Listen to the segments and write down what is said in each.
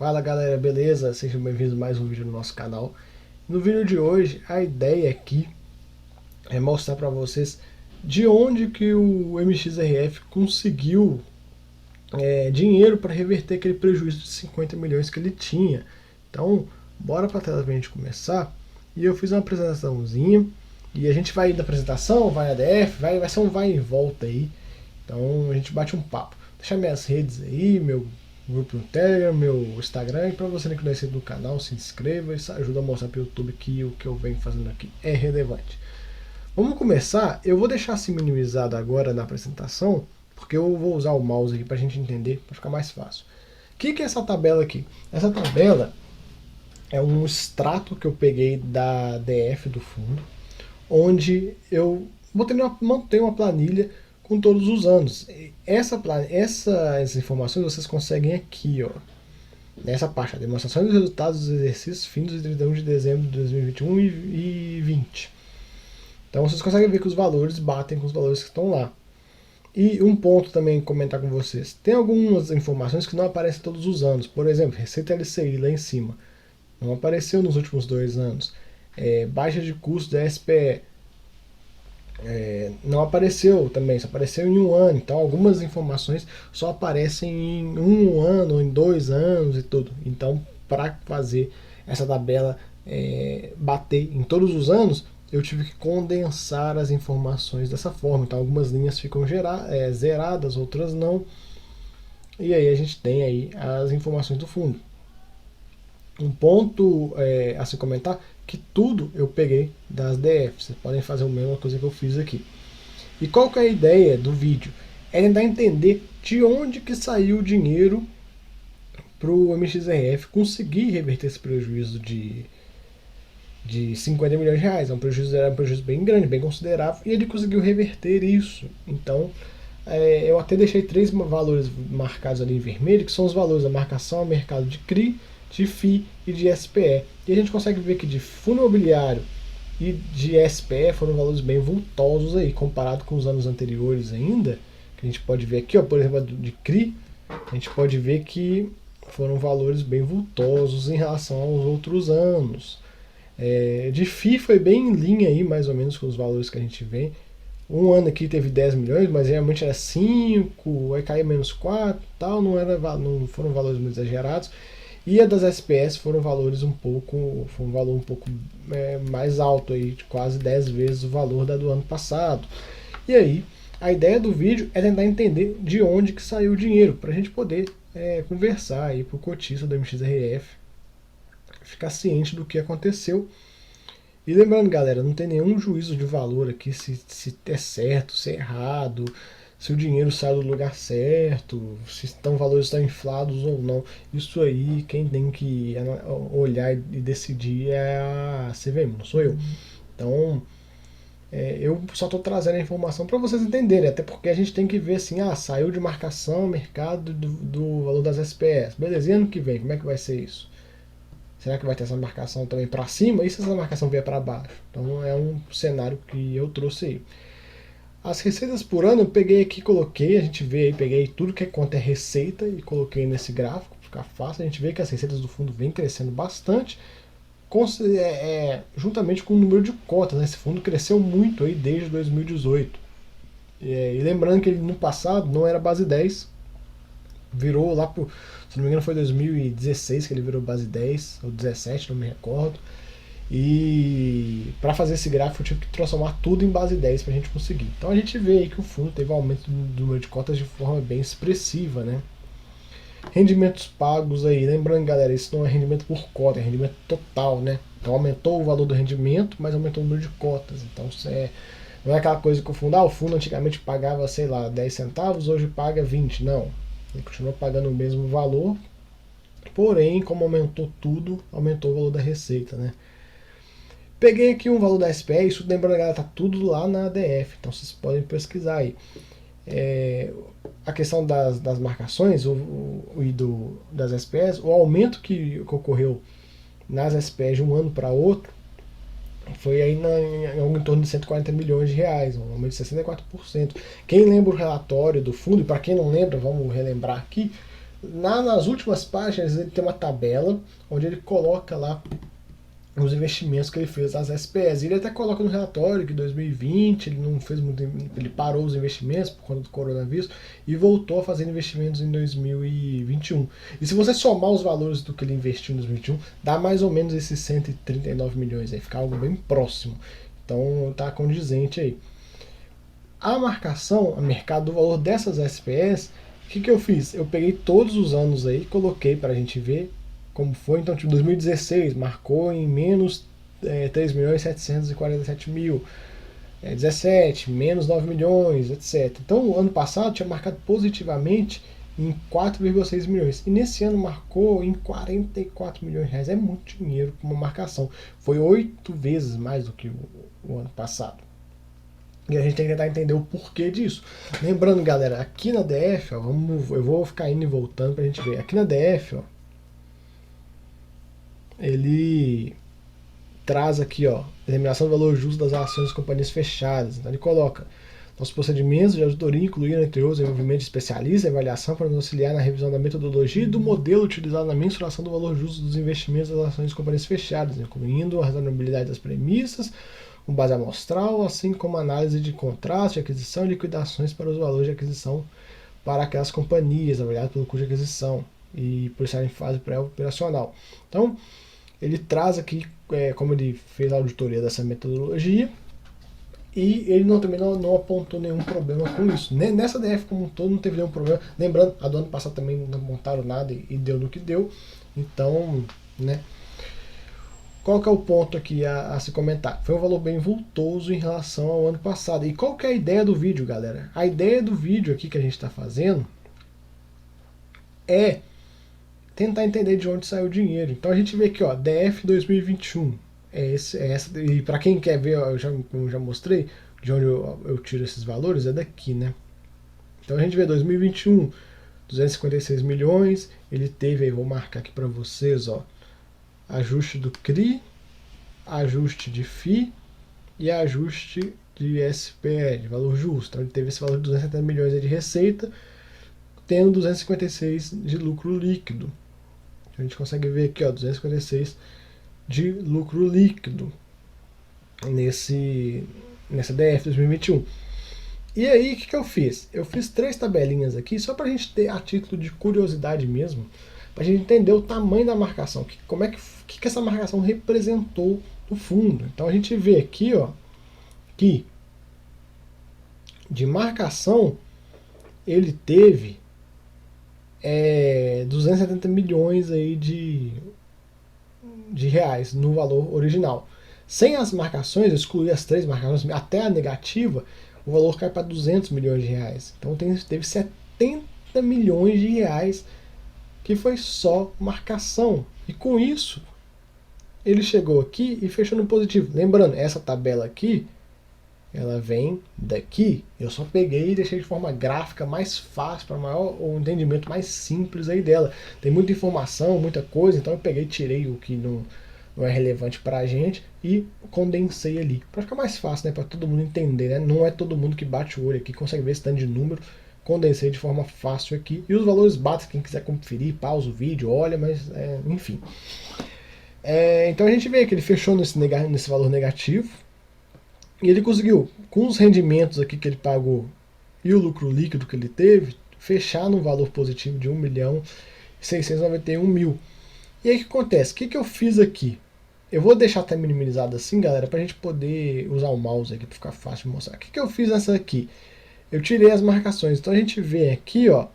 Fala galera, beleza? Sejam bem-vindos a mais um vídeo no nosso canal. No vídeo de hoje, a ideia aqui é mostrar para vocês de onde que o MXRF conseguiu dinheiro para reverter aquele prejuízo de 50 milhões que ele tinha. Então, bora para a tela para a gente começar. E eu fiz uma apresentaçãozinha e a gente vai ir da apresentação, vai na DF, vai ser um vai e volta aí. Então a gente bate um papo. Deixa minhas redes aí, meu grupo no Telegram, meu Instagram, e para você não conhecer do canal, se inscreva, isso ajuda a mostrar para o YouTube que o que eu venho fazendo aqui é relevante. Vamos começar, eu vou deixar assim minimizado agora na apresentação, porque eu vou usar o mouse aqui para a gente entender, para ficar mais fácil. O que é essa tabela aqui? Essa tabela é um extrato que eu peguei da DF do fundo, onde eu montei uma planilha com todos os anos. Essas informações vocês conseguem aqui, ó, nessa parte, a demonstração dos resultados dos exercícios findos de 31 de dezembro de 2021 e 20. Então vocês conseguem ver que os valores batem com os valores que estão lá. E um ponto também comentar com vocês, tem algumas informações que não aparecem todos os anos, por exemplo, receita LCI lá em cima, não apareceu nos últimos 2 anos. Baixa de custo da SPE, não apareceu também, só apareceu em 1 ano. Então algumas informações só aparecem em 1 ano, em 2 anos e tudo. Então para fazer essa tabela bater em todos os anos, eu tive que condensar as informações dessa forma. Então algumas linhas ficam zeradas, outras não. E aí a gente tem aí as informações do fundo. Um ponto a se comentar, que tudo eu peguei das DF. Vocês podem fazer a mesma coisa que eu fiz aqui. E qual que é a ideia do vídeo? É tentar entender de onde que saiu o dinheiro para o MXRF conseguir reverter esse prejuízo de 50 milhões de reais. Era um prejuízo bem grande, bem considerável, e ele conseguiu reverter isso. Então, eu até deixei 3 valores marcados ali em vermelho, que são os valores da marcação ao mercado de CRI, de FI e de SPE. E a gente consegue ver que de fundo imobiliário e de SPE foram valores bem vultosos aí, comparado com os anos anteriores ainda, que a gente pode ver aqui, ó, por exemplo, de CRI, a gente pode ver que foram valores bem vultosos em relação aos outros anos. De FI foi bem em linha aí, mais ou menos, com os valores que a gente vê. Um ano aqui teve 10 milhões, mas realmente era 5, aí caiu menos 4, tal, não foram valores muito exagerados. E a das SPS foi um valor um pouco mais alto, aí, de quase 10 vezes o valor do ano passado. E aí, a ideia do vídeo é tentar entender de onde que saiu o dinheiro, para a gente poder conversar aí para o cotista do MXRF, ficar ciente do que aconteceu. E lembrando, galera, não tem nenhum juízo de valor aqui se é certo, se é errado, se o dinheiro sai do lugar certo, se os valores estão inflados ou não. Isso aí, quem tem que olhar e decidir é a CVM, não sou eu. Então, eu só estou trazendo a informação para vocês entenderem, até porque a gente tem que ver assim, saiu de marcação mercado do valor das SPS. Beleza, e ano que vem, como é que vai ser isso? Será que vai ter essa marcação também para cima? E se essa marcação vier para baixo? Então é um cenário que eu trouxe aí. As receitas por ano eu peguei aqui e coloquei, a gente vê aí, peguei tudo que é conta é receita e coloquei nesse gráfico, fica fácil, a gente vê que as receitas do fundo vem crescendo bastante, juntamente com o número de cotas, né? Esse fundo cresceu muito aí desde 2018. E lembrando que ele no passado não era base 10, virou lá por, se não me engano foi 2016 que ele virou base 10, ou 17, não me recordo. E para fazer esse gráfico eu tive que transformar tudo em base 10 para a gente conseguir. Então a gente vê aí que o fundo teve um aumento do número de cotas de forma bem expressiva, né? Rendimentos pagos aí, lembrando galera, isso não é rendimento por cota, é rendimento total, né? Então aumentou o valor do rendimento, mas aumentou o número de cotas. Então não é aquela coisa que o fundo antigamente pagava, sei lá, 10 centavos, hoje paga 20, não. Ele continua pagando o mesmo valor, porém, como aumentou tudo, aumentou o valor da receita, né? Peguei aqui um valor da SPE, isso lembrando, galera, tá tudo lá na ADF, então vocês podem pesquisar aí. A questão das marcações e das SPS, o aumento que ocorreu nas SPS de um ano para outro foi aí em torno de 140 milhões de reais, um aumento de 64%. Quem lembra o relatório do fundo, e para quem não lembra, vamos relembrar aqui, Nas últimas páginas ele tem uma tabela onde ele coloca lá os investimentos que ele fez nas SPS. Ele até coloca no relatório que em 2020 ele não fez muito, ele parou os investimentos por conta do coronavírus e voltou a fazer investimentos em 2021. E se você somar os valores do que ele investiu em 2021, dá mais ou menos esses 139 milhões aí, fica algo bem próximo. Então tá condizente aí. A marcação, a mercado do valor dessas SPS, o que eu fiz? Eu peguei todos os anos aí, coloquei para a gente ver como foi. Então, tipo, 2016 marcou em menos 3.747.000. 17, menos 9 milhões, etc. Então, o ano passado tinha marcado positivamente em 4,6 milhões. E nesse ano marcou em 44 milhões de reais. É muito dinheiro para uma marcação. Foi 8 vezes mais do que o ano passado. E a gente tem que tentar entender o porquê disso. Lembrando, galera, aqui na DF, ó, eu vou ficar indo e voltando pra gente ver. Aqui na DF, ó, ele traz aqui, ó, determinação do valor justo das ações das companhias fechadas. Então ele coloca: nossos procedimentos de auditoria incluíram, entre outros, envolvimento de especialistas, avaliação para nos auxiliar na revisão da metodologia e do modelo utilizado na mensuração do valor justo dos investimentos das ações das companhias fechadas, incluindo a razonabilidade das premissas, com base amostral, assim como análise de contraste, aquisição e liquidações para os valores de aquisição para aquelas companhias, avaliadas pelo custo de aquisição e por estar em fase pré-operacional. Então, ele traz aqui como ele fez a auditoria dessa metodologia e ele também não apontou nenhum problema com isso. Nessa DF como um todo não teve nenhum problema. Lembrando, a do ano passado também não montaram nada e deu no que deu. Então, né? Qual que é o ponto aqui a se comentar? Foi um valor bem vultoso em relação ao ano passado. E qual que é a ideia do vídeo, galera? A ideia do vídeo aqui que a gente está fazendo é tentar entender de onde saiu o dinheiro. Então a gente vê aqui, ó, DF 2021. Essa, e para quem quer ver, eu já mostrei de onde eu tiro esses valores, é daqui, né? Então a gente vê 2021, 256 milhões. Ele teve aí, vou marcar aqui para vocês, ó, ajuste do CRI, ajuste de FI e ajuste de SPE, de valor justo. Então ele teve esse valor de 270 milhões de receita, tendo 256 de lucro líquido. A gente consegue ver aqui, ó, 256 de lucro líquido nessa DF 2021. E aí, o que eu fiz? Eu fiz 3 tabelinhas aqui, só para a gente ter a título de curiosidade mesmo, para a gente entender o tamanho da marcação, como é que essa marcação representou no fundo. Então a gente vê aqui, ó, que de marcação ele teve 270 milhões aí de reais no valor original. Sem as marcações, excluir as 3 marcações, até a negativa, o valor cai para 200 milhões de reais. Então teve 70 milhões de reais que foi só marcação. E com isso, ele chegou aqui e fechou no positivo. Lembrando, essa tabela aqui, ela vem daqui. Eu só peguei e deixei de forma gráfica mais fácil, para o entendimento mais simples aí dela. Tem muita informação, muita coisa, então eu peguei e tirei o que não é relevante para a gente e condensei ali. Para ficar mais fácil, né, para todo mundo entender. Né? Não é todo mundo que bate o olho aqui, consegue ver esse tanto de número. Condensei de forma fácil aqui. E os valores batem, quem quiser conferir, pausa o vídeo, olha, mas enfim. Então a gente vê que ele fechou nesse valor negativo. E ele conseguiu, com os rendimentos aqui que ele pagou e o lucro líquido que ele teve, fechar num valor positivo de 1.691.000. E aí o que acontece? O que eu fiz aqui? Eu vou deixar até minimizado assim, galera, para a gente poder usar o mouse aqui para ficar fácil de mostrar. O que eu fiz nessa aqui? Eu tirei as marcações. Então a gente vê aqui, ó,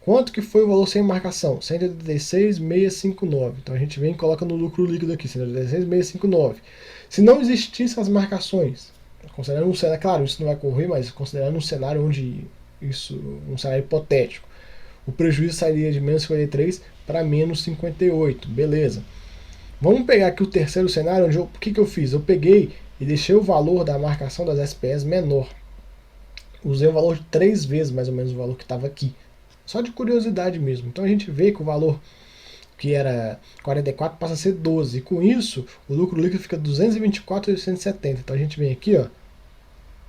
quanto que foi o valor sem marcação? 186.659. Então a gente vem e coloca no lucro líquido aqui, 186.659. Se não existissem as marcações, considerando um cenário, claro, isso não vai ocorrer, mas considerando um cenário onde um cenário hipotético, o prejuízo sairia de menos 53 para menos 58, beleza. Vamos pegar aqui o terceiro cenário, onde o que eu fiz? Eu peguei e deixei o valor da marcação das SPS menor. Usei o valor de 3 vezes mais ou menos o valor que estava aqui. Só de curiosidade mesmo. Então a gente vê que o valor que era 44 passa a ser 12. E com isso, o lucro líquido fica 224.870. Então a gente vem aqui, ó,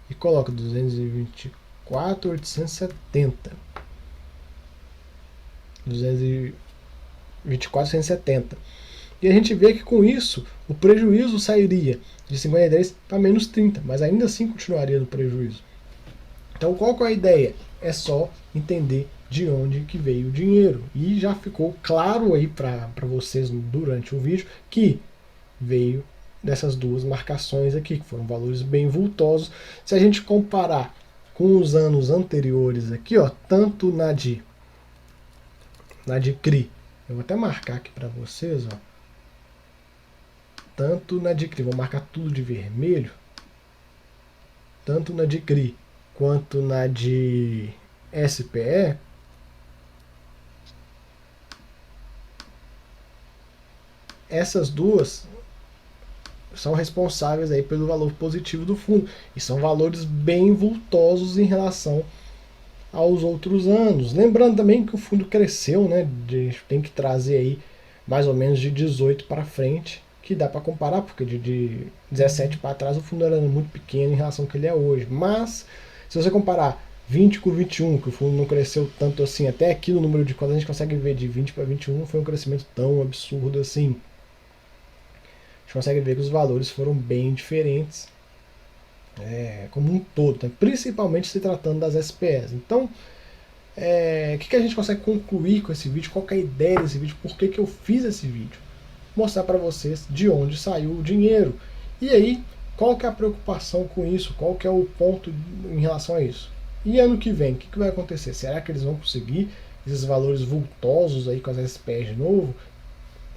e coloca 224.870. 224, 170. E a gente vê que com isso o prejuízo sairia de 53 para menos 30, mas ainda assim continuaria no prejuízo. Então qual que é a ideia? É só entender de onde que veio o dinheiro. E já ficou claro aí para vocês durante o vídeo que veio dessas duas marcações aqui, que foram valores bem vultosos. Se a gente comparar com os anos anteriores aqui, ó, tanto na de CRI, eu vou até marcar aqui para vocês, ó, tanto na de CRI, vou marcar tudo de vermelho, tanto na de CRI quanto na de SPE, essas duas são responsáveis aí pelo valor positivo do fundo, e são valores bem vultosos em relação aos outros anos. Lembrando também que o fundo cresceu, né? A gente tem que trazer aí mais ou menos de 18 para frente, que dá para comparar, porque de 17 para trás o fundo era muito pequeno em relação ao que ele é hoje. Mas se você comparar 20 com 21, que o fundo não cresceu tanto assim, até aqui no número de cotas a gente consegue ver de 20 para 21 foi um crescimento tão absurdo assim. A gente consegue ver que os valores foram bem diferentes, como um todo, né? Principalmente se tratando das SPS. Então, o que a gente consegue concluir com esse vídeo? Qual que é a ideia desse vídeo? Por que eu fiz esse vídeo? Mostrar para vocês de onde saiu o dinheiro. E aí, qual que é a preocupação com isso? Qual que é o ponto em relação a isso? E ano que vem, o que vai acontecer? Será que eles vão conseguir esses valores vultosos aí com as SPS de novo?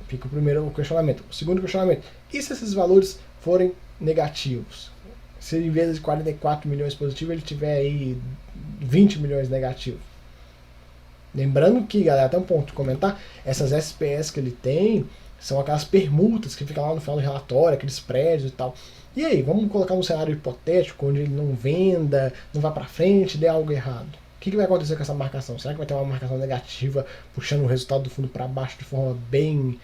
Fica o primeiro questionamento. O segundo questionamento: e se esses valores forem negativos? Se em vez de 44 milhões positivos, ele tiver aí 20 milhões negativos? Lembrando que, galera, até um ponto de comentar, essas SPS que ele tem são aquelas permutas que ficam lá no final do relatório, aqueles prédios e tal. E aí, vamos colocar um cenário hipotético onde ele não venda, não vá para frente, dê algo errado. O que vai acontecer com essa marcação? Será que vai ter uma marcação negativa puxando o resultado do fundo para baixo de forma bem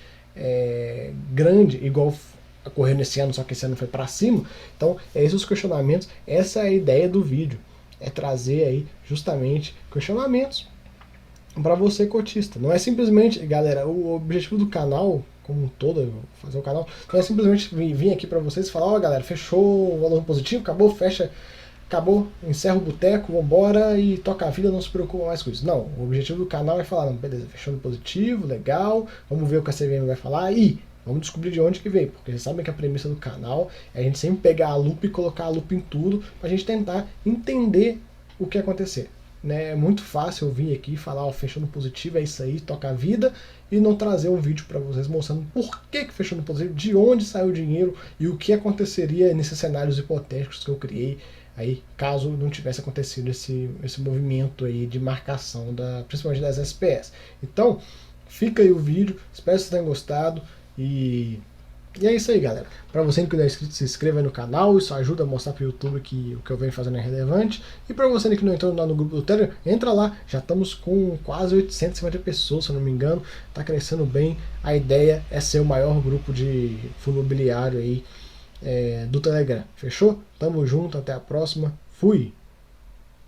grande, igual ocorreu nesse ano, só que esse ano foi para cima? Então, esses os questionamentos, essa é a ideia do vídeo, é trazer aí justamente questionamentos para você cotista. Não é simplesmente, galera, o objetivo do canal como um todo, fazer o canal, não é simplesmente vir aqui para vocês e falar, ó, galera, fechou o valor positivo, acabou, fecha, acabou, encerra o boteco, vambora e toca a vida, não se preocupa mais com isso. Não, o objetivo do canal é falar, não, beleza, fechou no positivo, legal, vamos ver o que a CVM vai falar e vamos descobrir de onde que veio, porque vocês sabem que a premissa do canal é a gente sempre pegar a lupa e colocar a lupa em tudo, pra gente tentar entender o que acontecer. Né? É muito fácil eu vir aqui e falar, ó, fechou no positivo, é isso aí, toca a vida, e não trazer um vídeo para vocês mostrando por que fechou no positivo, de onde saiu o dinheiro e o que aconteceria nesses cenários hipotéticos que eu criei aí, caso não tivesse acontecido esse movimento aí de marcação, principalmente das SPS. Então, fica aí o vídeo, espero que vocês tenham gostado e é isso aí, galera. Para você que não é inscrito, se inscreva aí no canal, isso ajuda a mostrar para o YouTube que o que eu venho fazendo é relevante. E para você que não entrou lá no grupo do Telegram, entra lá, já estamos com quase 850 pessoas, se eu não me engano, está crescendo bem. A ideia é ser o maior grupo de fundo imobiliário aí do Telegram. Fechou? Tamo junto, até a próxima. Fui!